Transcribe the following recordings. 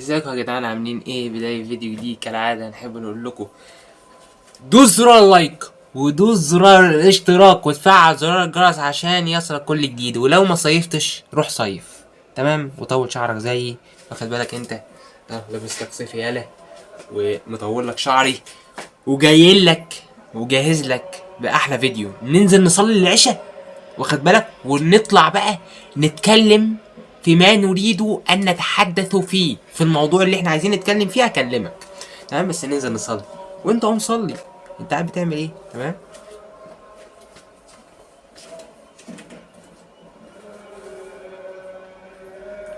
ازيكم يا جدعان؟ عاملين ايه؟ بداية فيديو جديد كالعادة نحب نقول لكم دوس زرار اللايك ودوس زرار الاشتراك وتفعل زرار الجرس عشان يصلك كل جديد. ولو ما صيفتش روح صيف، تمام؟ وطول شعرك زيي، واخد بالك انت؟ لابس لك صيف يالا ومطول لك شعري وجاي لك وجاهز لك باحلى فيديو. ننزل نصلي العشاء، واخد بالك؟ ونطلع بقى نتكلم فيما نريد ان نتحدث فيه، في الموضوع اللي احنا عايزين نتكلم فيه اكلمك، تمام؟ بس ننزل نصلي وانت قوم صلي. انت قاعد بتعمل ايه؟ تمام.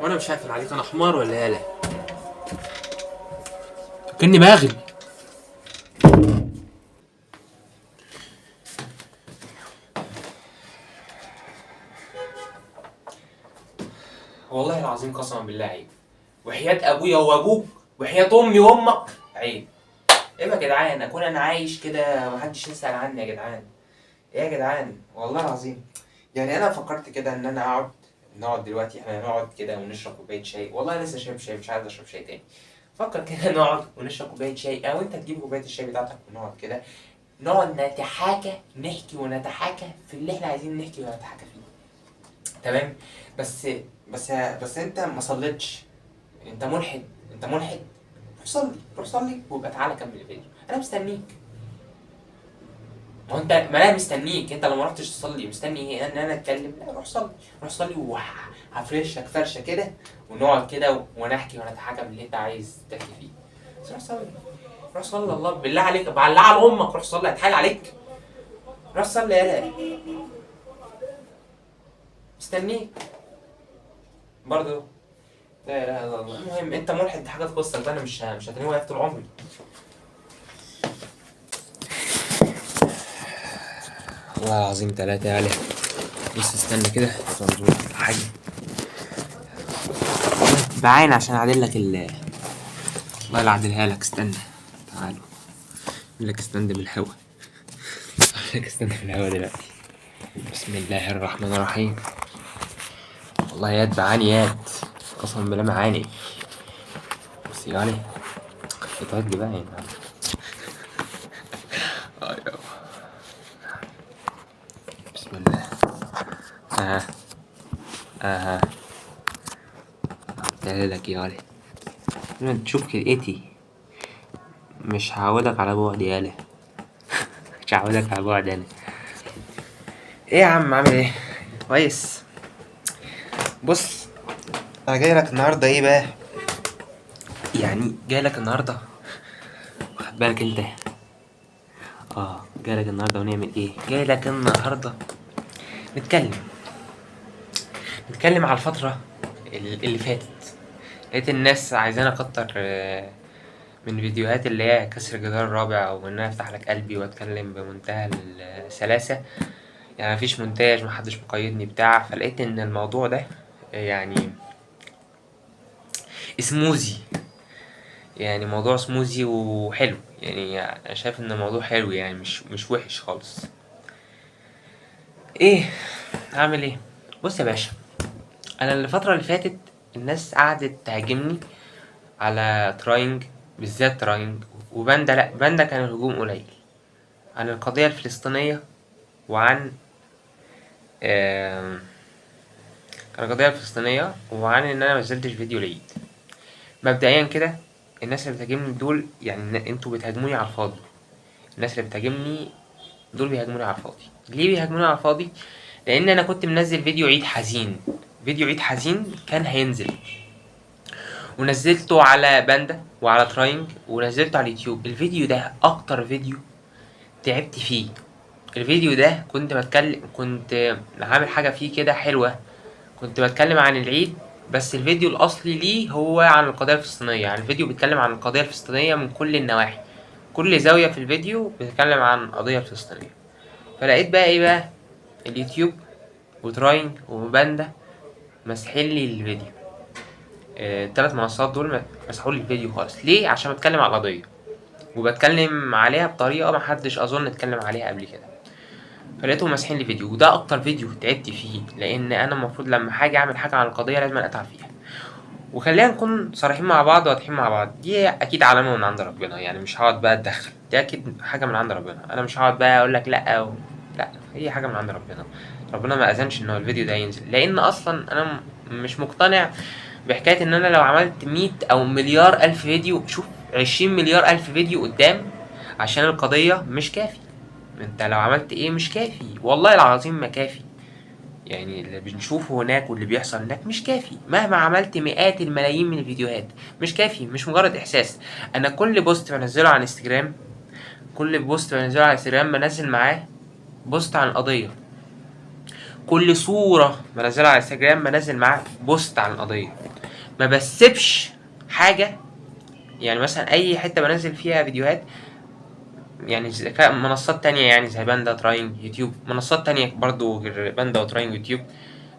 وانا مش هقفل عليك، انا حمار ولا يالا؟ كني باغل. والله العظيم قسما بالله عيب، وحياة ابويا وابوك وحياة امي وامك عيب. ايه يا جدعان؟ اكون انا عايش كده ومحدش يسأل عني يا جدعان؟ ايه يا جدعان؟ والله العظيم يعني انا فكرت كده ان انا نقعد دلوقتي، احنا نقعد كده ونشرب كوبايه شاي. والله لسه شارب شاي، مش عايز اشرب شاي تاني. فكر كده نقعد ونشرب كوبايه شاي، او انت تجيب كوبايه الشاي بتاعتك ونقعد كده نقعد نتحاكى، نحكي ونتحاكى في اللي احنا عايزين نحكي ونتحاكى فيه، تمام؟ بس بس انت ما صليتش، انت ملحد، انت ملحد. روح صلي، روح صلي ويبقى تعالى كمل الفيديو، انا مستنيك. ما هو انت، ما انا مستنيك. انت لو ما رحتش تصلي مستني ايه؟ ان انا اتكلم؟ لا، روح صلي، روح صلي وهفرشك فرشه كده ونقعد كده ونحكي ونتحاكى باللي انت عايز تحكي فيه. بس روح صلي، روح صلي، الله بالله عليك، بالله على امك روح صلي، هتحايل عليك؟ روح صلي يالا، مستنيك برضه. لا اله الا الله. المهم انت ملحد، دي حاجه تخصك، ده انا مش هتنوي واقف طول عمري. والله العظيم تلاتة يالا. بص استنى كده، حاجه بعين عشان اعدل لك الله اللي اعدلها لك. استنى، تعالوا اعمل لك ستاند من الهوا، اعمل لك ستاند من الهوا دلوقتي. بسم الله الرحمن الرحيم. والله ياد بعاني، ياد قسما بالله معاني. بص يعني اتهد بقى يعني. يابا. بسم الله. اها اها قلت لك يالا لما تشوف كلقتي مش هعودك على بعد يالا، مش هعودك على بعد انا. ايه يا عم، عامل ايه؟ كويس. بص انا جاي لك النهارده ايه بقى؟ يعني جاي لك النهارده، واخد بالك انت؟ جاي لك النهارده ونعمل ايه؟ جاي لك النهارده نتكلم على الفتره اللي فاتت. لقيت الناس عايزاني اكتر من فيديوهات اللي هي كسر الجدار الرابع، او ان انا افتح لك قلبي واتكلم بمنتهى السلاسه، يعني مفيش مونتاج، محدش مقيدني بتاع. فلقيت ان الموضوع ده يعني سموزي، يعني موضوع سموزي وحلو. يعني انا شايف ان الموضوع حلو، يعني مش وحش خالص. ايه هعمل ايه؟ بص يا باشا، انا الفتره اللي فاتت الناس قعدت تهاجمني على تراينج، بالذات تراينج وباندا. لا، باندا كان الهجوم قليل عن القضيه الفلسطينيه، وعن كان القضيه الفلسطينيه، وعن ان انا منزلتش فيديو العيد. مبدئيا كده الناس اللي بتهاجمني دول، يعني انتوا بتهاجموني على الفاضي. الناس اللي بتهاجمني دول بيهاجموني على الفاضي. ليه بيهاجموني على الفاضي؟ لان انا كنت منزل فيديو عيد حزين، فيديو عيد حزين كان هينزل، ونزلته على باندا وعلى تراينج ونزلته على اليوتيوب. الفيديو ده اكتر فيديو تعبت فيه. الفيديو ده كنت عامل حاجة فيه كده حلوة، كنت بتكلم عن العيد، بس الفيديو الاصلي ليه هو عن القضية الفلسطينية. يعني الفيديو بيتكلم عن القضية الفلسطينية من كل النواحي، كل زاوية في الفيديو بتتكلم عن القضية الفلسطينية. فلقيت بقى ايه بقى؟ اليوتيوب وتراينج وباندا مسحين لي الفيديو. التلات منصات دول مسحوا لي الفيديو خالص. ليه؟ عشان بتكلم على القضية وبتكلم عليها بطريقة محدش اظن اتكلم عليها قبل كده. فلقيتهم ماسحين لي فيديو، وده اكتر فيديو تعبت فيه، لان انا المفروض لما حاجة اعمل حاجة عن القضية لازم اتعب فيها. وخلينا نكون صريحين مع بعض واضحين مع بعض، دي اكيد علامه من عند ربنا، يعني مش هقعد بقى اتدخل، دي اكيد حاجه من عند ربنا. انا مش هقعد بقى اقول لك لا لا، هي حاجه من عند ربنا. ربنا ما اذنش ان هو الفيديو ده ينزل، لان اصلا انا مش مقتنع بحكايه ان انا لو عملت 100 او مليار الف فيديو، شوف 20 مليار الف فيديو قدام، عشان القضيه مش كافي. انت لو عملت ايه مش كافي، والله العظيم ما كافي. يعني اللي بنشوفه هناك واللي بيحصل هناك مش كافي، مهما عملت مئات الملايين من الفيديوهات مش كافي، مش مجرد احساس. انا كل بوست بنزله على انستجرام، كل بوست بنزله على انستجرام بنزل معاه بوست عن القضية، كل صورة بنزلها على انستجرام بنزل معاه بوست عن القضية، ما بسيبش حاجة. يعني مثلا اي حتة بنزل فيها فيديوهات، يعني منصات تانية يعني زي باندا تراينج يوتيوب، منصات تانية برضو غير باندا وتراينج يوتيوب،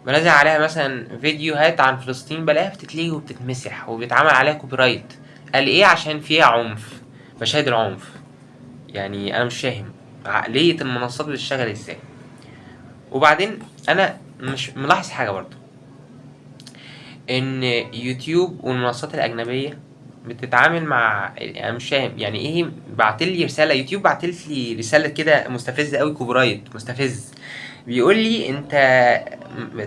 بنزل عليها مثلا فيديوهات عن فلسطين بلاقيها بتتلغي وبتتمسح وبيتعمل عليها كوبي رايت. قال ايه؟ عشان فيها عنف، مشاهد العنف. يعني انا مش فاهم عقلية المنصات بتشتغل ازاي. وبعدين انا مش ملاحظ حاجة برضو، ان يوتيوب والمنصات الاجنبية بتتعامل مع، انا مش فاهم يعني ايه. بعتلي رسالة يوتيوب، بعتلي رسالة كده مستفزة قوي، كوبي رايت مستفز، بيقول لي انت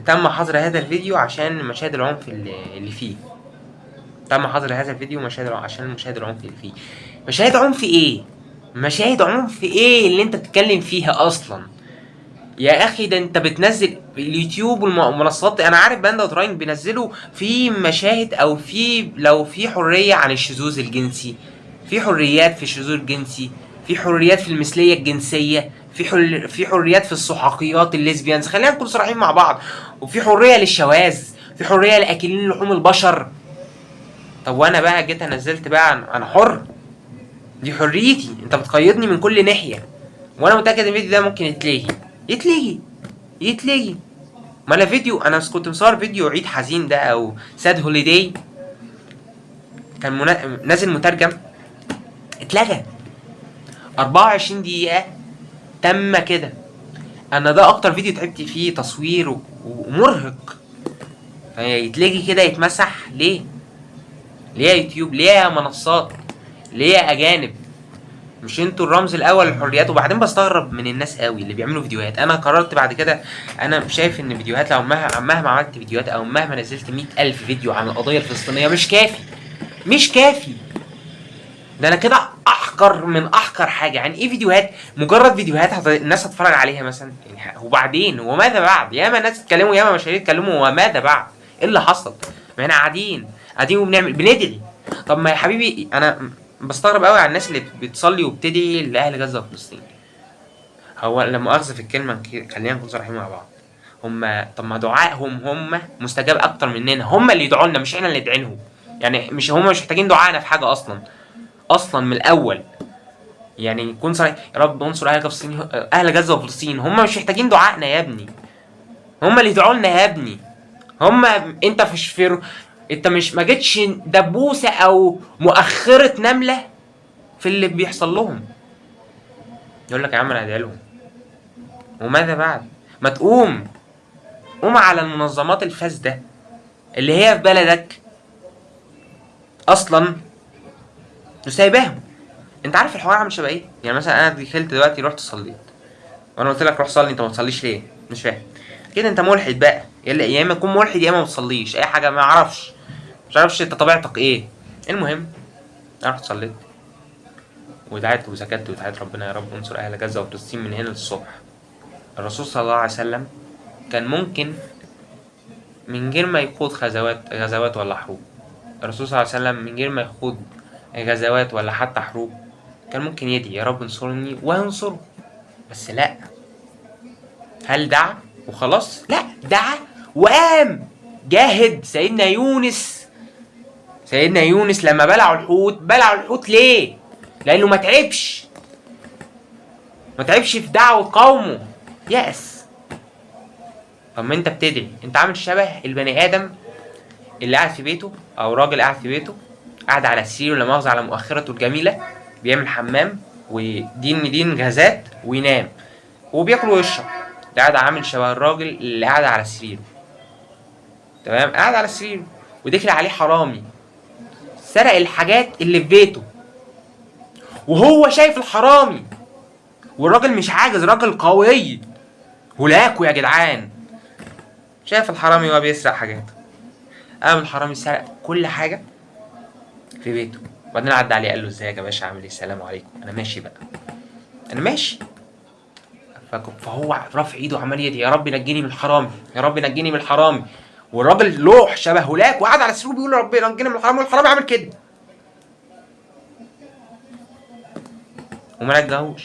تم حظر هذا الفيديو عشان مشاهد العنف اللي فيه. تم حظر هذا الفيديو عشان مشاهد العنف اللي فيه. مشاهد عنف ايه؟ مشاهد عنف ايه اللي انت بتتكلم فيها اصلا؟ يا اخي ده انت بتنزل اليوتيوب والمنصات، انا عارف باندا وتراينج بينزلوا في مشاهد او في لو في حرية عن الشذوذ الجنسي، في حريات في الشذوذ الجنسي، في حريات في المثلية الجنسية، في حريات في السحاقيات الليزبيانز، خلينا نكون صراحين مع بعض، وفي حرية للشواذ، في حرية لاكلين لحوم البشر. طب وانا بقى جيت نزلت بقى انا حر، دي حريتي، انت بتقيدني من كل ناحية. وانا متأكد ان الفيديو ده ممكن يتلغي يتلغي. ما انا فيديو، انا كنت مصور فيديو عيد حزين ده او ساد هوليداي، كان نازل مترجم، اتلغى 24 دقيقة تم كده. انا ده اكتر فيديو تعبت فيه تصوير ومرهق، يتلغي كده يتمسح ليه؟ ليه يا يوتيوب؟ ليه يا منصات؟ ليه يا اجانب؟ مش انتوا الرمز الاول للحريات؟ وبعدين بستغرب من الناس قوي اللي بيعملوا فيديوهات. انا قررت بعد كده، انا شايف ان فيديوهات لو مهما عملت فيديوهات او مهما نزلت 100,000 فيديو عن القضيه الفلسطينيه مش كافي، مش كافي. ده انا كده احقر من احقر حاجه. يعني ايه فيديوهات؟ مجرد فيديوهات الناس هتتفرج عليها مثلا، يعني وبعدين وماذا بعد؟ ياما ناس اتكلموا، ياما مشاهير اتكلموا، وماذا بعد؟ ايه اللي حصل؟ ما احنا قاعدين وبنعمل بندعي. طب ما يا حبيبي انا بستغرب قوي على الناس اللي بتصلي وبتدعي لاهل غزه وفلسطين. هو لا مؤاخذه في الكلمه، خلينا نكون صريحين مع بعض، طب ما دعائهم هم مستجاب اكتر مننا، هم اللي يدعوا لنا مش احنا اللي ندعي لهم. يعني مش هم مش محتاجين دعائنا في حاجه اصلا من الاول. يعني نكون صريح، يا رب انصر اهل فلسطين، اهل غزه وفلسطين، هم مش محتاجين دعائنا يا ابني، هم اللي يدعوا لنا يا ابني. هم انت انت مش ما جتش دبوسه او مؤخره نمله في اللي بيحصل لهم. يقول لك يا عم انا هدعي لهم، وماذا بعد؟ ما قوم على المنظمات الفاسده اللي هي في بلدك اصلا وسايباهم. انت عارف الحوار عامل شبه ايه؟ يعني مثلا انا دخلت دلوقتي رحت صليت، وانا قلت لك روح صلي، انت ما تصليش ليه؟ مش فاهم كده. انت ملحد بقى، يا اما تكون ملحد يا اما ما تصليش اي حاجه، ما اعرفش، مش عارفش انت طبيعتك ايه. المهم انا رحت صليت ودعيت وسكت ودعيت ربنا يا رب انصر اهل غزه وفلسطين من هنا للصبح. الرسول صلى الله عليه وسلم كان ممكن من غير ما يخوض غزوات ولا حروب، الرسول صلى الله عليه وسلم من غير ما يخوض غزوات ولا حتى حروب كان ممكن يدعي يا رب انصرني وينصره. بس لا، هل دعا وخلاص؟ لا، دعا وقام جاهد. سيدنا يونس لما بلعوا الحوت ليه؟ لانه ما تعبش في دعوة قومه، يأس. طب ما انت بتدعي، انت عامل شبه البني ادم اللي قاعد في بيته، او راجل قاعد في بيته، قاعد على سريره لا مؤاخذة على مؤخرته الجميلة، بيعمل حمام ودين غازات وينام وبياكل ويشرب. ده قاعد عامل شبه الراجل اللي قاعد على سريره، تمام، قاعد على سريره ودخل عليه حرامي سرق الحاجات اللي في بيته، وهو شايف الحرامي، والراجل مش عاجز، راجل قوي هلاكو يا جدعان، شايف الحرامي وهو بيسرق حاجاته. قام الحرامي سرق كل حاجه في بيته، وبعدين عدى عليه قال له ازيك يا باشا عامل ايه، السلام عليكم، انا ماشي بقى، انا ماشي. فهو رافع ايده وعمال يدعي يا رب نجيني من الحرامي، يا رب نجيني من الحرامي، والراجل لوح شبه هلاك وقعد على السرير بيقول يا رب نجيني من الحرامي، والحرامي عامل كده وما نجاهوش.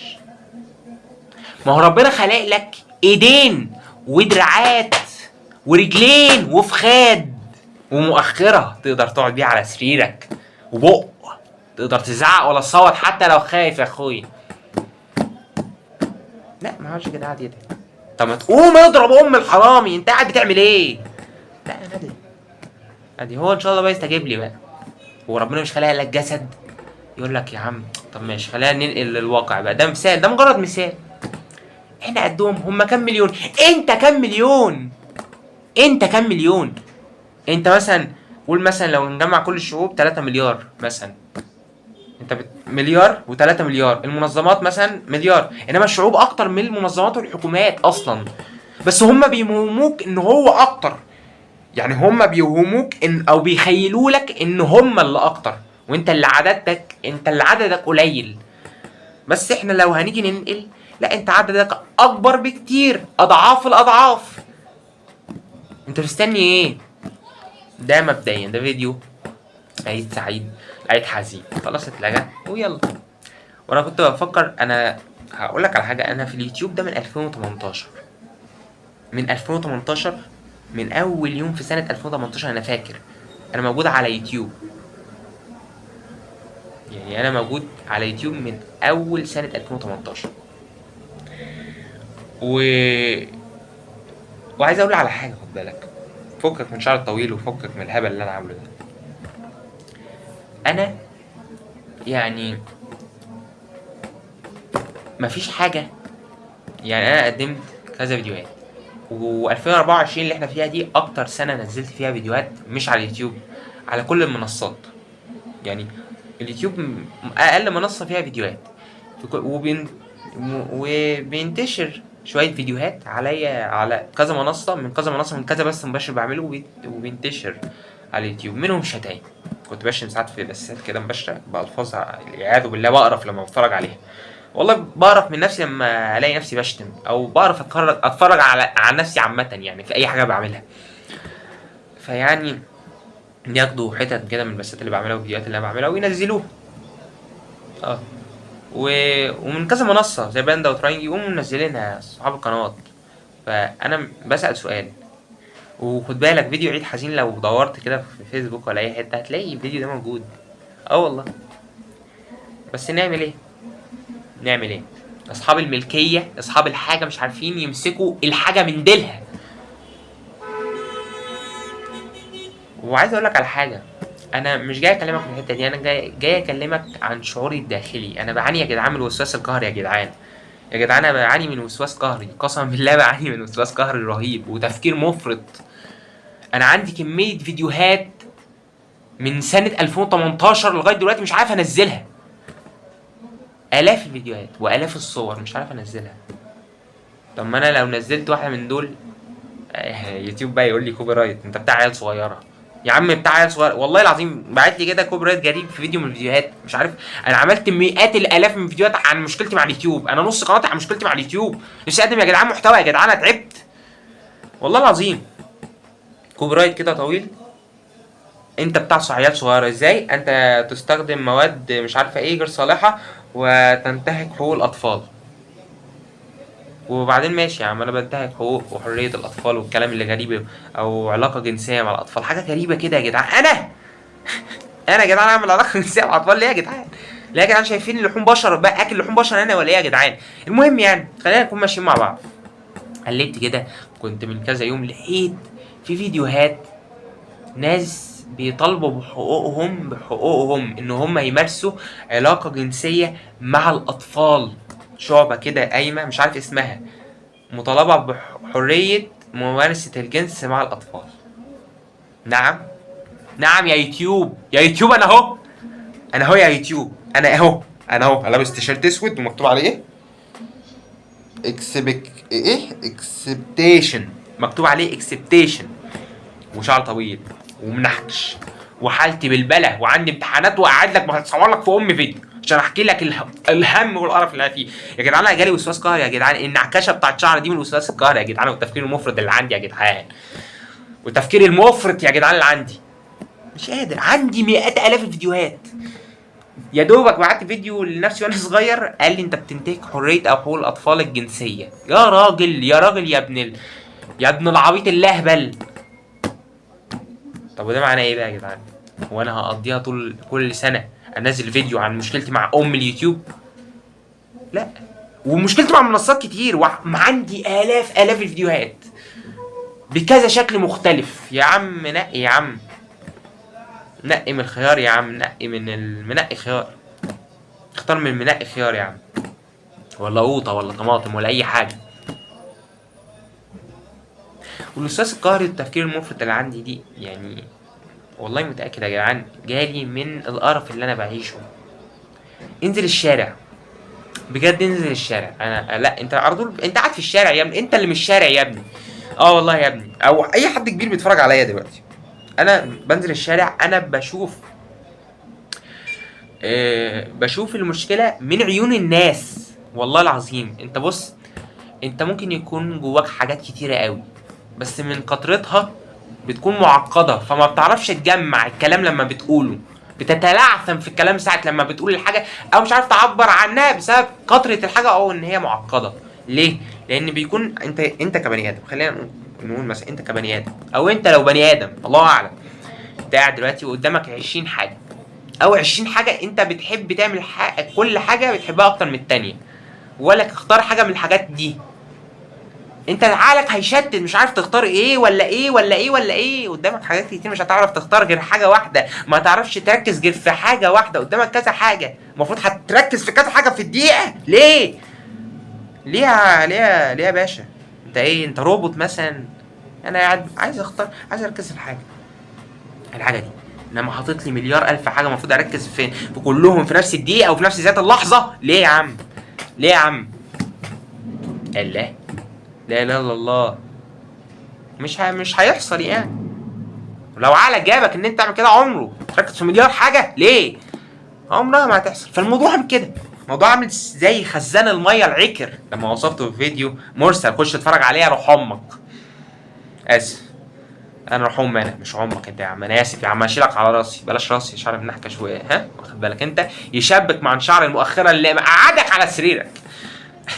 ما هو ربنا خلق لك ايدين ودراعات ورجلين وفخاد ومؤخره تقدر تقعد بيها على سريرك، وبق تقدر تزعق ولا تصوت حتى لو خايف يا اخويا. لا ما عملش كده، قاعد يدعي. طب ما تقوم اضرب ام الحرامي، انت قاعد بتعمل ايه؟ لا انا ادعي ادي، هو ان شاء الله بقى يستجيب لي بقى. هو ربنا مش خلق لك جسد يقول لك يا عم طب ماشي خلينا ننقل للواقع بقى، ده مثال، ده مجرد مثال. احنا قدهم، هم كام مليون؟ انت كام مليون؟ انت كام مليون؟ انت مثلا قول مثلا لو نجمع كل الشعوب 3 مليار مثلا، انت مليار و3 مليار، المنظمات مثلا مليار، انما الشعوب اكتر من المنظمات والحكومات اصلا، بس هم بيوهموك ان هو اكتر، يعني هم بيوهموك ان او بيخيلوا لك ان هم اللي اكتر، وانت اللي عددك، انت اللي عددك قليل. بس احنا لو هنيجي ننقل، لا انت عددك اكبر بكتير، اضعاف الاضعاف. انت مستني ايه؟ ده مبدئيا ده فيديو عيد سعيد، عيد حزين، خلاص اتلغى ويلا. وانا كنت بفكر، انا هقول لك على حاجه، انا في اليوتيوب ده من 2018، من 2018، من اول يوم في سنه 2018 انا فاكر انا موجود على يوتيوب، يعني انا موجود على يوتيوب من اول سنه 2018. وعايز اقول على حاجه، خد بالك، فكك من شعر الطويل وفكك من الهبل اللي انا عامله ده. انا يعني مفيش حاجه، يعني انا قدمت كذا فيديوهات، و2024 اللي احنا فيها دي اكتر سنه نزلت فيها فيديوهات، مش على اليوتيوب، على كل المنصات. يعني اليوتيوب اقل منصه فيها فيديوهات، وبينتشر شويه فيديوهات عليا على كذا منصه، من كذا منصه، من كذا بث مباشر بعمله وبينتشر على اليوتيوب، منهم شتايم. كنت بشتم ساعات في بثات كده مباشره بالفاظ والعياذ بالله، بقرف لما بتفرج عليها، والله بقرف من نفسي لما الاقي نفسي بشتم، او بقرف اتفرج على نفسي عامه، يعني في اي حاجه بعملها. فيعني ياخدوا حتت كده من البثات اللي بعملها والفيديوهات اللي انا بعملها وينزلوها. ومن كذا منصه زي باندا وتراينج يقوموا منزلينها صحاب القنوات. فانا بسال سؤال، وخد بالك فيديو عيد حزين لو دورت كده في فيسبوك ولا اي حته هتلاقي الفيديو ده موجود. والله. بس نعمل ايه؟ نعمل ايه؟ اصحاب الملكيه، اصحاب الحاجه مش عارفين يمسكوا الحاجه من ديلها. وعايز اقول لك على حاجه، انا مش جاي اكلمك في الحته دي، انا جاي اكلمك عن شعوري الداخلي. انا بعاني يا جدعان من الوسواس القهري، يا جدعان يا جدعان انا بعاني من وسواس قهري، قسما بالله بعاني من وسواس قهري رهيب وتفكير مفرط. انا عندي كميه فيديوهات من سنه 2018 لغايه دلوقتي مش عارف انزلها، الاف الفيديوهات والاف الصور مش عارف انزلها. طب ما انا لو نزلت واحده من دول يوتيوب بقى يقول لي كوبي رايت، انت بتاع عيال صغيره. يا عم بتاع عيال صغيره، والله العظيم بعت لي كده كوبي رايت غريب في فيديو من الفيديوهات، مش عارف. انا عملت مئات الالاف من الفيديوهات عن مشكلتي مع اليوتيوب، انا نص قناتي عن مشكلتي مع اليوتيوب، نفسي اقدم يا جدعان محتوى، يا جدعان انا تعبت والله العظيم. كوبي رايت كده طويل، انت بتاع عيال صغيره، ازاي انت تستخدم مواد مش عارفه ايه غير صالحه وتنتهك حقوق الاطفال. وبعدين ماشي يا عم، انا بنتهك حقوق وحريه الاطفال والكلام اللي غريب، او علاقه جنسيه مع الاطفال، حاجه غريبه كده يا جدعان. انا يا جدعان اعمل علاقه جنسيه مع الاطفال ليه يا جدعان؟ ليه يا جدعان؟ شايفين لحوم بشر بقى اكل لحوم بشر انا ولا ايه يا جدعان؟ المهم يعني خلينا نكون ماشيين مع بعض. قلبت كده، كنت من كذا يوم لقيت في فيديوهات ناس بيطالبوا بحقوقهم ان هم يمارسوا علاقه جنسيه مع الاطفال. شعبه كده قايمه مش عارف اسمها، مطالبه بحريه ممارسه الجنس مع الاطفال. نعم، نعم يا يوتيوب، يا يوتيوب انا اهو، انا اهو يا يوتيوب، انا اهو، انا اهو لابس تيشيرت اسود ومكتوب عليه ايه؟ اكسبتيشن، مكتوب عليه اكسبتيشن، وشعر طويل ومنحكش وحالتي بالبلا وعندي امتحانات، وقاعد لك بصور لك في فيديو عشان احكي لك الهم والقرف اللي انا فيه. يا جدعان انا جالي وسواس قهري يا جدعان، النعكشه بتاعت شعر دي من الوسواس القهري يا جدعان، والتفكير المفرط اللي عندي يا جدعان، والتفكير المفرط يا جدعان اللي عندي. مش قادر، عندي مئات الاف الفيديوهات. يا دوبك بعت فيديو لنفسي وانا صغير قال لي انت بتنتهك حريه او حقوق الاطفال الجنسيه. يا راجل يا راجل يا يا ابن العبيط اللهبل. طب وده معناه ايه بقى يا جدعان؟ هو انا هقضيها طول كل سنه انزل فيديو عن مشكلتي مع اليوتيوب؟ لا، ومشكلتي مع منصات كتير، وعندي الاف الفيديوهات بكذا شكل مختلف. يا عم نقي، يا عم نقي من الخيار، يا عم نقي من المنقي خيار، اختار من المنقي خيار يا عم، ولا قوطه ولا طماطم ولا اي حاجه. والوسواس القهري والتفكير المفرط اللي عندي دي يعني والله متاكد يا جدعان جالي من القرف اللي انا بعيشه. انزل الشارع بجد، انزل الشارع. انا لا، انت على طول انت قاعد في الشارع يا ابني، انت اللي مش شارع يا ابني. اه والله يا ابني، او اي حد كبير بيتفرج عليا دلوقتي. انا بنزل الشارع، انا بشوف المشكله من عيون الناس والله العظيم. انت بص، انت ممكن يكون جواك حاجات كتيره قوي، بس من كترتها بتكون معقده، فما بتعرفش تجمع الكلام لما بتقوله، بتتلعثم في الكلام ساعه لما بتقول الحاجه، او مش عارف تعبر عنها بسبب كتره الحاجه او ان هي معقده. ليه؟ لان بيكون انت كبني ادم، خلينا نقول مثلا انت كبني ادم، او انت لو بني ادم الله اعلم، انت قاعد دلوقتي وقدامك 20 حاجه، او 20 حاجه انت بتحب تعمل كل حاجه بتحبها اكتر من التانيه، ولا اختار حاجه من الحاجات دي. انت عقلك هيشتت، مش عارف تختار ايه ولا ايه ولا ايه ولا ايه، قدامك حاجات كتير مش هتعرف تختار غير حاجه واحده، ما تعرفش تركز غير في حاجه واحده، قدامك كذا حاجه، المفروض هتركز في كذا حاجه في الدقيقه. ليه؟ ليه يا باشا؟ انت ايه؟ انت روبوت مثلا؟ انا قاعد عايز اختار، عايز اركز في الحاجه دي، انما حاطط لي مليار الف حاجه المفروض اركز في كلهم في نفس الدقيقه وفي نفس ذات اللحظه. ليه يا عم؟ ليه يا عم؟ الله، لا اله الا الله. مش هيحصل يعني. لو عقلك جابك ان انت تعمل كده عمره تركز في مليار حاجه، ليه؟ عمرها ما هتحصل. فالموضوع عامل كده، الموضوع عامل زي خزان الميه العكر لما وصفته في فيديو مرسل، خش اتفرج عليه روح امك. اسف، انا روح انا مش امك انت يا عم، انا اسف يا عم، هشيلك على راسي، بلاش راسي، شعر منحكه شويه، ها واخد بالك انت؟ يشبك مع الشعر المؤخره اللي قعدك على سريرك.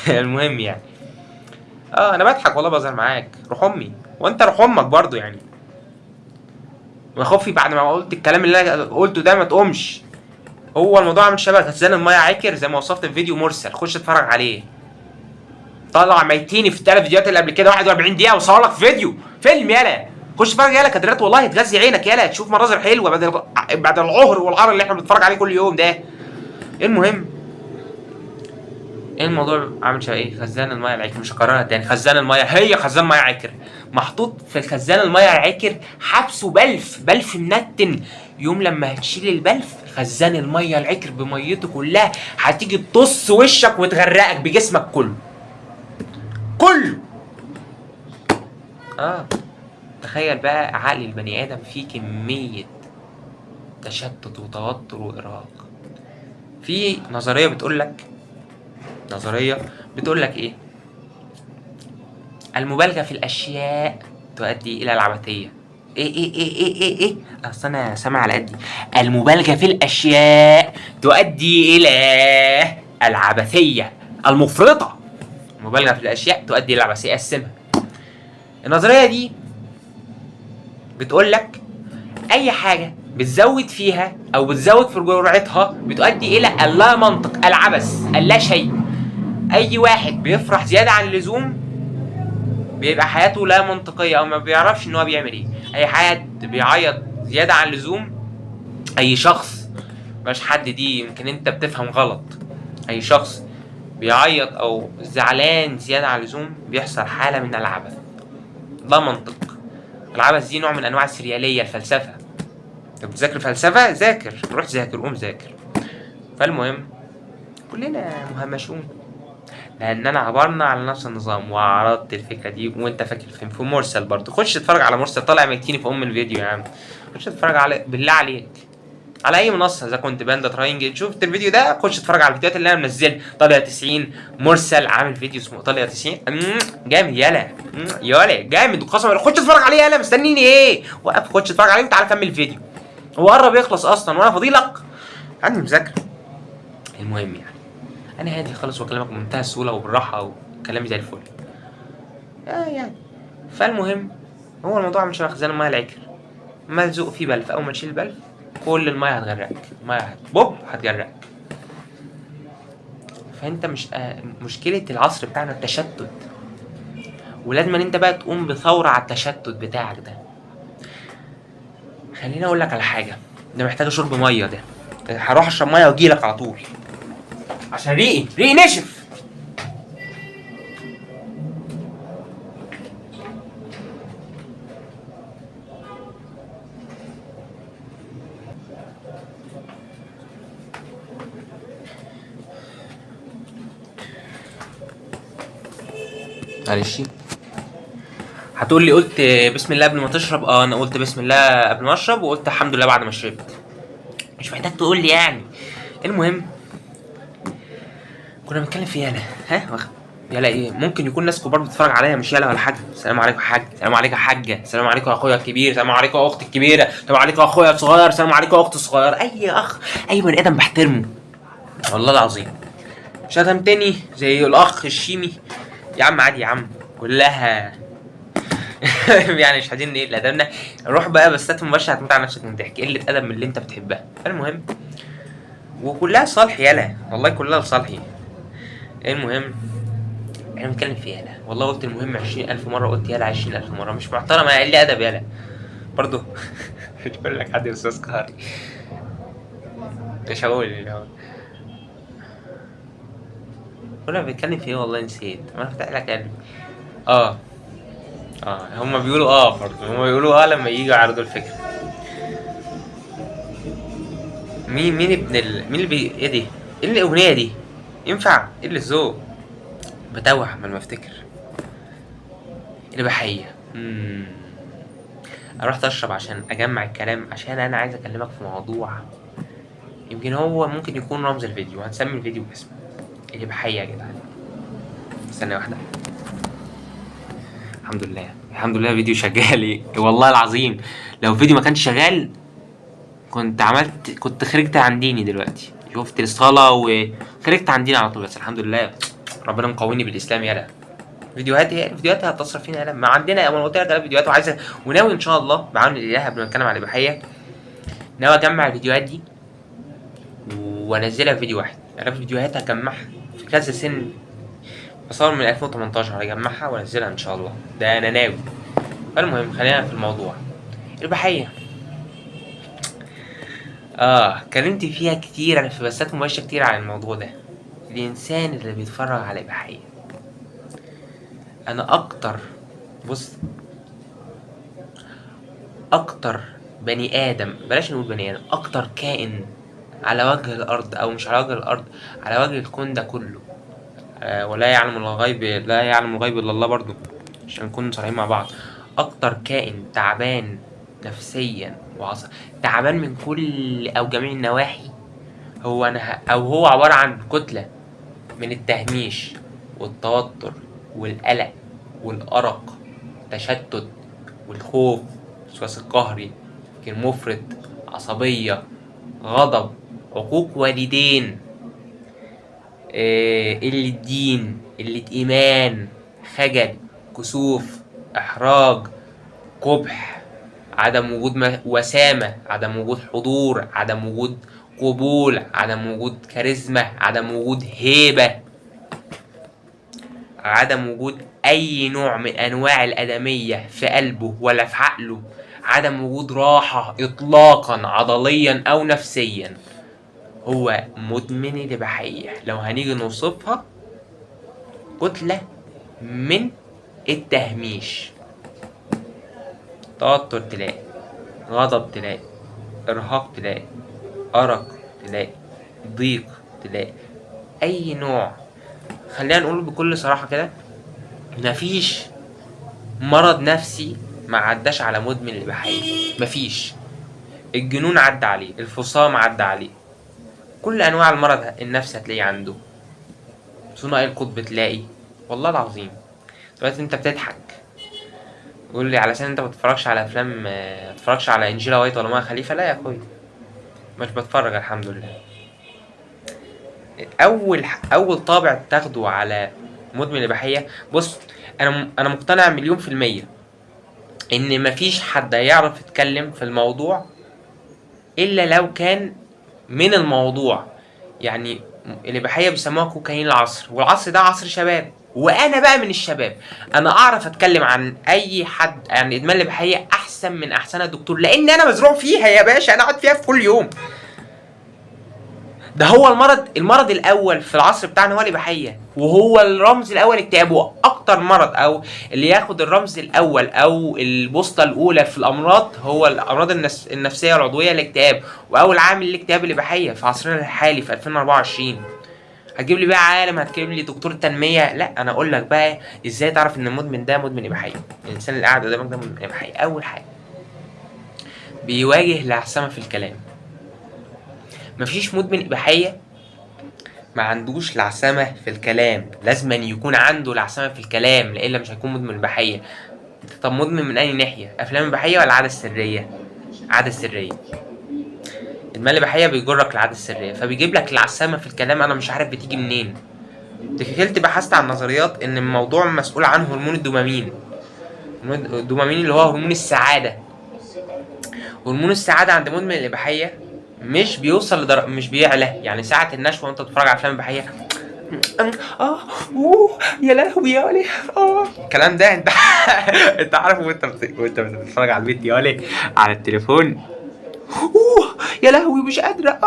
المهم يعني انا بضحك والله، بهزر معاك، روح امي وانت روح امك برضو يعني. ما خوفي بعد ما قلت الكلام اللي انا قلته ده ما تقومش. هو الموضوع عامل شبه خزان الميه عكر زي ما وصفت في فيديو مرسل، خش اتفرج عليه. طلع ميتيني في الثلاث فيديوهات اللي قبل كده 41 دقيقه وصور لك فيديو فيلم، يالا خش اتفرج يالا كادرات والله تغذي عينك، يالا تشوف مناظر حلوه بعد العهر والعار اللي احنا بنتفرج عليه كل يوم ده. المهم ايه الموضوع عامل شبه ايه؟ خزان الميه العكر، مش هكررها تاني، خزان الميه، هي خزان ميه عكر، محطوط في الخزان الميه العكر حبسه بلف منتن. يوم لما هتشيل البلف، خزان الميه العكر بميته كلها هتيجي تطص وشك وتغرقك بجسمك كله. تخيل بقى عقل البني ادم فيه كميه تشتت وتوتر وارهاق. في نظريه بتقول لك ايه؟ المبالغه في الاشياء تؤدي الى العبثيه. ايه اصل انا سامع على قدي. المبالغه في الاشياء تؤدي الى العبثيه المفرطه. المبالغه في الاشياء تؤدي الى العبثيه. قسمها. النظريه دي بتقول لك اي حاجه بتزود فيها او بتزود في جرعتها بتؤدي الى اللا منطق، العبث، اللا شيء. اي واحد بيفرح زياده عن اللزوم بيبقى حياته لا منطقيه او ما بيعرفش ان هو بيعمل ايه. اي حد بيعيط زياده عن اللزوم، اي شخص، مش حد، دي يمكن انت بتفهم غلط، اي شخص بيعيط او زعلان زياده عن اللزوم بيحصل حاله من العبث، لا منطق. العبث دي نوع من انواع السرياليه، الفلسفه. طب بتذاكر فلسفة؟ ذاكر، روح ذاكر، قوم ذاكر. فالمهم كلنا مهمشون، لاننا عبرنا على نفس النظام وعرضت الفكره دي. وانت فاكر في مرسل برضه، خش اتفرج على مرسل طالع ميتيني في الفيديو يا عم، خش اتفرج على بالله عليك على اي منصه، اذا كنت باندا تراينجل شفت الفيديو ده خش اتفرج على الفيديوهات اللي انا منزلها. طالع 90 مرسل عامل فيديو اسمه طالع 90 جامد يالا، يالا جامد قسما، خش اتفرج عليه يالا، مستنيني ايه؟ وقف خش اتفرج عليه وتعالى كمل الفيديو، هو قرب يخلص اصلا وانا فاضيلك عندي مذاكره. المهم يعني انا هادي خالص واكلمك بمنتهى السهوله وبالراحه وكلامي زي الفل يعني. فالمهم هو الموضوع مش شبه خزان الميه العكر، ملزوق فيه بلف، اول ما تشيل البلف كل الميه هتغرقك، الميه بوب هتغرقك. فانت مش مشكله العصر بتاعنا التشتت، ولازم ان انت بقى تقوم بثوره على التشتت بتاعك ده. خليني اقول لك على حاجه، ده محتاج شرب ميه، ده هروح اشرب ميه واجيلك على طول عشان ريقي نشف. معلش هتقول لي قلت بسم الله قبل ما تشرب؟ انا قلت بسم الله قبل ما اشرب، وقلت الحمد لله بعد ما شربت، مش محتاج تقول لي يعني. المهم كنا بنتكلم في يالا، يالا ايه؟ ممكن يكون ناس كبار بتتفرج عليا، مش يالا ولا حاجه. السلام عليكم يا حاج، السلام عليكم يا حاجه، السلام عليكم يا اخويا الكبير، السلام عليكم يا اختي الكبيره، السلام عليكم يا اخويا الصغير، السلام عليكم يا اختي الصغيره. اي اخ، اي بني ادم بحترمه والله العظيم. شتمتني زي الاخ الشيمي يا عم عادي يا عم، كلها يعني مش عايزين ايه ادبنا، روح بقى بسات مباشره هتموت على نفسك من الضحك، قله ادب من اللي انت بتحبها. فالمهم وكلها صالح يالا، والله كلها لصالحي. المهم احنا بنتكلم في يالا، والله قلت المهم 20,000 مره، قلت يالا 20,000 مره، مش محترمه قال لي ادب يالا برضه. مش بقول لك حد يا استاذ قهري، مش هقول اللي هو كنا بنتكلم في ايه والله نسيت، ما انا فتح لك قلبي. اه هما بيقولوا برضه، هما بيقولوا لما ييجوا يعرضوا الفكره. مين مين اللي ايه دي؟ ايه الاغنيه دي؟ ينفع؟ ايه اللي الذوق؟ بتوه من ما افتكر. الإباحية. انا رحت اشرب عشان اجمع الكلام، عشان انا عايز اكلمك في موضوع يمكن هو ممكن يكون رمز الفيديو، هنسمي الفيديو باسمه الإباحية يا جدعان. استنى واحدة، الحمد لله فيديو شغال. والله العظيم لو فيديو ما كانش شغال كنت خرجت عن ديني دلوقتي، شفت الصلاة وخرجت عن ديني على طول. بس الحمد لله ربنا مقويني بالاسلام يالا. فيديوهات هتصرف فينا يالا، ما عندنا انا قلت لك فيديوهات، وعايزه وناوي ان شاء الله بعون الاله قبل ما نتكلم على الاباحيه، ناوي اجمع الفيديوهات دي وانزلها في فيديو واحد. انا فيديوهات هجمعها في كذا سن، بصور من 2018 هجمعها وانزلها ان شاء الله، ده انا ناوي. فالمهم خلينا في الموضوع. الاباحيه اتكلمت فيها كتير انا في بثات مباشره كتير عن الموضوع ده. الانسان اللي بيتفرج على الاباحيه، انا اكتر بني ادم، بلاش نقول بني ادم، اكتر كائن على وجه الارض، او مش على وجه الارض، على وجه الكون ده كله، ولا يعلم الغيب، لا يعلم الغيب الا الله برضو عشان نكون صريحين مع بعض. اكتر كائن تعبان نفسيا تعبان من كل او جميع النواحي هو هو عبارة عن كتلة من التهميش والتوتر والقلق والأرق، التشتت والخوف، الوسواس القهري، تفكير مفرط، عصبية، غضب، عقوق والدين، قلة دين، قلة إيمان، خجل، كسوف، إحراج، قبح، عدم وجود وسامة، عدم وجود حضور، عدم وجود قبول، عدم وجود كاريزما، عدم وجود هيبة، عدم وجود أي نوع من أنواع الآدمية في قلبه ولا في عقله، عدم وجود راحة إطلاقا عضليا أو نفسيا. هو مدمن الإباحية. لو هنيجي نوصفها كتلة من التهميش، توتر تلاقي، غضب تلاقي، ارهاق تلاقي، ارق تلاقي، ضيق تلاقي، اي نوع. خلينا نقول بكل صراحة كده، مفيش مرض نفسي ما عداش على مدمن الإباحية. مفيش. الجنون عدى عليه، الفصام عدى عليه، كل انواع المرض النفسي هتلاقيه عنده، ثنائي القطب تلاقي. والله العظيم دلوقتي انت بتضحك تقول لي علشان انت ما بتتفرجش على افلام، ما بتتفرجش على انجيلا وايت ولا مها خليفه. لا يا اخوي، مش بتفرج الحمد لله. اول طابع تاخده على مدمن الاباحيه، بص، انا مقتنع 1,000,000% ان مفيش حد هيعرف يتكلم في الموضوع الا لو كان من الموضوع. يعني الإباحية بيسموها كوكايين العصر، والعصر ده عصر شباب، وانا بقى من الشباب. انا اعرف اتكلم عن اي حد عن ادمان الإباحية احسن من احسنها دكتور، لان انا مزروع فيها يا باشا، انا قاعد فيها في كل يوم. ده هو المرض الاول في العصر بتاعنا هو الإباحية، وهو الرمز الاول اكتئاب. واكتر مرض او اللي ياخد الرمز الاول او البوصله الاولى في الامراض هو الامراض النفسيه والعضويه، الاكتئاب. واول عامل الاكتئاب الإباحية في عصرنا الحالي في 2024. هتجيب لي بقى عالم، هتجيب لي دكتور تنميه؟ لا، انا اقول لك بقى ازاي تعرف ان المدمن ده مدمن إباحية. الانسان اللي قاعد قدامك ده مدمن إباحية. اول حاجه بيواجه العسامه في الكلام. مفيش مدمن إباحية ما عندوش لعسمة في الكلام، لازم أن يكون عنده لعسمة في الكلام، لإلا مش هيكون مدمن إباحية. طب مدمن من أي ناحية؟ أفلام إباحية ولا عادة سرية؟ عادة سرية. إدمان الإباحية بيجرك العادة السرية، فبيجيب لك العسامة في الكلام. أنا مش عارف بتيجي منين. دخلت بحثت عن نظريات إن الموضوع مسؤول عنه هرمون الدوبامين. الدوبامين اللي هو هرمون السعادة. هرمون السعادة عند مدمن الإباحية مش بيوصل مش بيعلى. يعني ساعة النشوة وانت بتتفرج على افلام اباحية، يا لهوي يا ولي، الكلام ده انت انت عارف، وانت بتتفرج على البيت يا ولي على التليفون، يا لهوي مش قادرة،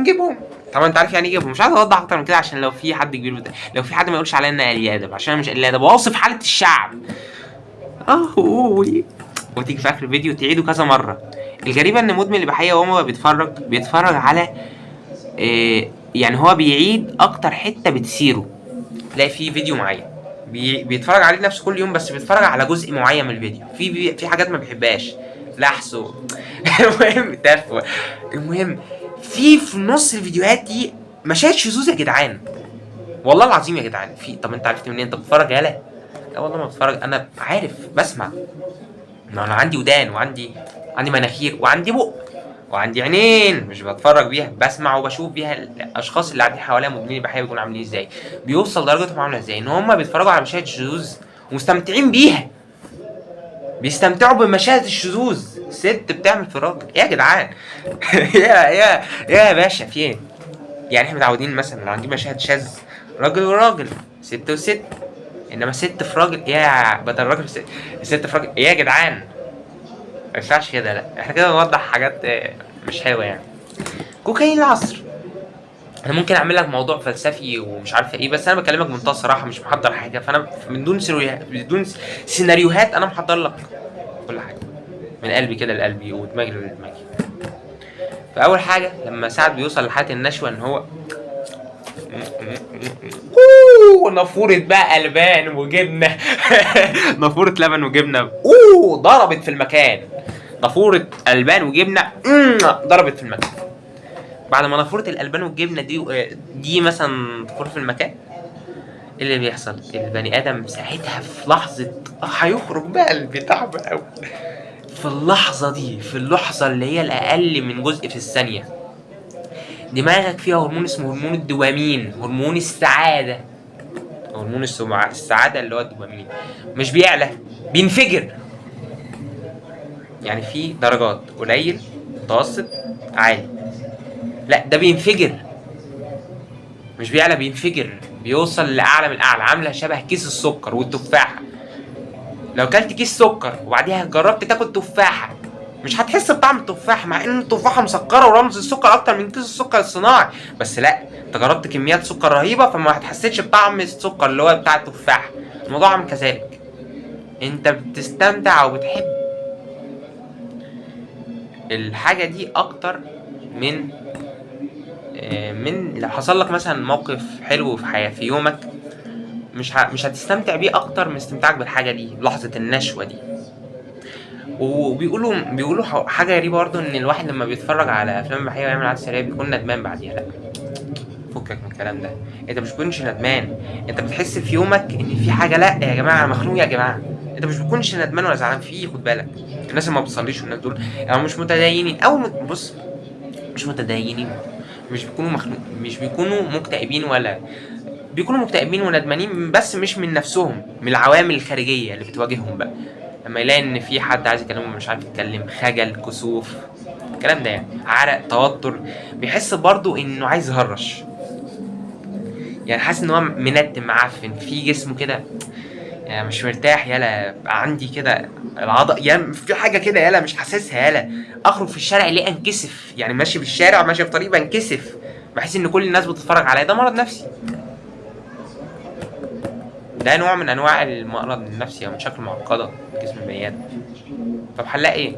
جيبهم. طبعا انت عارف يعني ايه جيبهم. مش عايز اوضح اكتر من كده عشان لو في حد كبير لو في حد ما يقولش عليا ان قليل ادب، عشان انا مش قليل ادب، واوصف حالة الشعب. وتيجي في اخر الفيديو تعيده كذا مرة. الغريبة ان مدمن الإباحية وهو بيتفرج على يعني هو بيعيد اكتر حتة بتثيره. تلاقي في فيديو معين بيتفرج عليه نفسه كل يوم، بس بيتفرج على جزء معين من الفيديو. في حاجات ما بيحبهاش، لحسه المهم تافه. المهم في نص الفيديوهات دي مشاهد شذوذ يا جدعان. والله العظيم يا جدعان. طب انت عرفت منين؟ انت بتتفرج يالا؟ لا والله ما بتفرج، انا عارف، بسمع. ما انا عندي ودان، وعندي مناخير، وعندي بق، وعندي عينين مش بتفرج بيها، بسمع وبشوف بيها الاشخاص اللي قاعدين حواليا مدمنين الإباحية بيكونوا عاملين ازاي، بيوصل درجتهم عامله ازاي، ان هم بيتفرجوا على مشاهد شذوذ ومستمتعين بيها، بيستمتعوا بمشاهد الشذوذ. ست بتعمل في راجل يا جدعان. يا باشا في ايه؟ يعني احنا متعودين مثلا لو هنجيب مشاهد شاذ راجل وراجل، ست وست، انما ست في راجل، يا بدل راجل ست في راجل، يا جدعان ما ينفعش كده. لا احنا كده بنوضح حاجات مش حلوه يعني. كوكايين العصر، انا ممكن اعمل لك موضوع فلسفي ومش عارف ايه، بس انا بكلمك بمنتهى الصراحه، مش محضر حاجه. فانا من دون سيناريوهات انا محضر لك كل حاجه من قلبي كده لقلبي ودماغي لدماغي. فاول حاجه لما سعد بيوصل لحاله النشوه ان هو نافورة بقى ألبان وجبنة نافورة لبن وجبنة ضربت في المكان. نافورة ألبان وجبنة ضربت في المكان. بعد ما نافورة الألبان والجبنة دي مثلا تخر في المكان، ايه اللي بيحصل؟ البني آدم ساعتها في لحظة هيخرج بقى البتاع بقى. في اللحظة اللي هي الأقل من جزء في الثانية، دماغك فيها هرمون اسمه هرمون الدوبامين، هرمون السعادة. هرمون السعادة اللي هو الدوبامين مش بيعلى، بينفجر. يعني في درجات قليل، متوسط، عالي. لا ده بينفجر، مش بيعلى، بينفجر، بيوصل لأعلى من الأعلى. عاملة شبه كيس السكر والتفاحة. لو كلت كيس سكر وبعديها جربت تاكل تفاحة، مش هتحس بطعم التفاحة، مع ان التفاحة مسكرة ورمز السكر اكتر من كيس السكر الصناعي. بس لا، انت جربت كميات سكر رهيبة فما هتحسيتش بطعم السكر اللي هو بتاع التفاحة. الموضوع عامل كذلك، انت بتستمتع وبتحب الحاجة دي اكتر من لو حصل لك مثلا موقف حلو في يومك، مش هتستمتع بيه اكتر من استمتاعك بالحاجة دي، لحظة النشوة دي. وبيقولوا حاجة غريبة برضه، ان الواحد لما بيتفرج على افلام بحقيقة ويعمل عادة سرية بيكون ندمان بعديها. لا، فكك من الكلام ده، انت مش بتكونش ندمان، انت بتحس في يومك ان في حاجه، لا يا جماعه انا مخنوق يا جماعه. انت مش بتكونش ندمان ولا زعلان فيه، خد بالك. الناس اللي ما بتصليش والناس دول يعني مش متدينين، او بص، مش متدينين، مش بيكونوا مخنوق، مش بيكونوا مكتئبين، ولا بيكونوا مكتئبين وندمانين، بس مش من نفسهم، من العوامل الخارجيه اللي بتواجههم بقى. لما يلاقي ان في حد عايز يكلمه مش عارف يتكلم، خجل، كسوف، الكلام ده يعني، عرق، توتر، بيحس برضو انه عايز يهرش، يعني حاسس ان هو منتم معفن في جسمه كده، يعني مش مرتاح. يلا عندي كده العضل، يعني في حاجه كده يلا مش حاسسها. يلا اخرج في الشارع ليه انكسف، يعني ماشي في الشارع ماشي في طريق بنكسف، بحس ان كل الناس بتتفرج عليا. ده مرض نفسي، ده نوع من انواع المرض النفسي او مشاكل معقده في جسم البني ادم. طب حلها ايه؟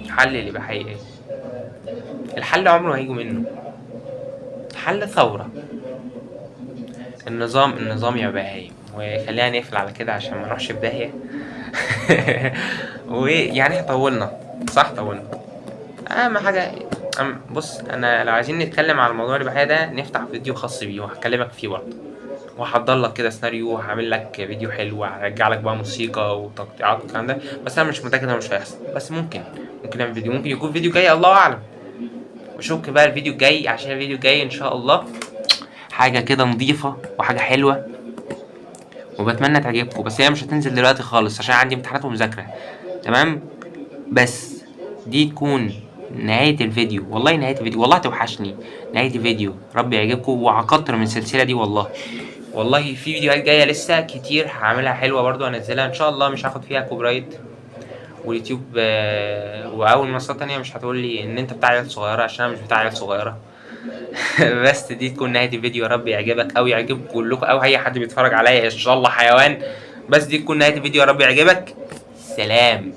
حل اللي بحقيقي ايه؟ الحل عمره هيجي منه، حل ثوره. النظام يا بهايم. وخلينا نقفل على كده عشان ما نروحش في داهيه. ويعني طولنا، صح طولنا. اهم حاجه، بص، انا لو عايزين نتكلم على الموضوع الاباحيه ده نفتح فيديو خاص بيه وهكلمك فيه برضه، وهحضر لك كده سيناريو، وهعمل لك فيديو حلو، وهرجع لك بقى موسيقى وتقطيعات والكلام ده. بس انا مش متاكد انه مش هيحصل، بس ممكن نعمل فيديو، ممكن يكون فيديو جاي، الله اعلم. وشوف بقى الفيديو الجاي، عشان الفيديو الجاي ان شاء الله حاجه كده نظيفه وحاجه حلوه، وبتمنى تعجبكم. بس هي مش هتنزل دلوقتي خالص عشان عندي امتحانات ومذاكره، تمام؟ بس دي تكون نهاية الفيديو، والله نهاية الفيديو، والله توحشني نهاية الفيديو. ربي يعجبكم، وهكتر من السلسلة دي والله. والله في فيديوهات جاية لسه كتير هعملها حلوة برضو، هنزلها ان شاء الله، مش هاخد فيها كوبي رايت. واليوتيوب واول منصات تانية مش هتقول لي ان انت بتاع عيال صغيرة، عشان انا مش بتاع عيال صغيرة. بس دي تكون نهاية الفيديو، يا رب يعجبك او يعجب كلكم او اي حد بيتفرج عليا ان شاء الله حيوان. بس دي تكون نهاية الفيديو، يا رب يعجبك. سلام.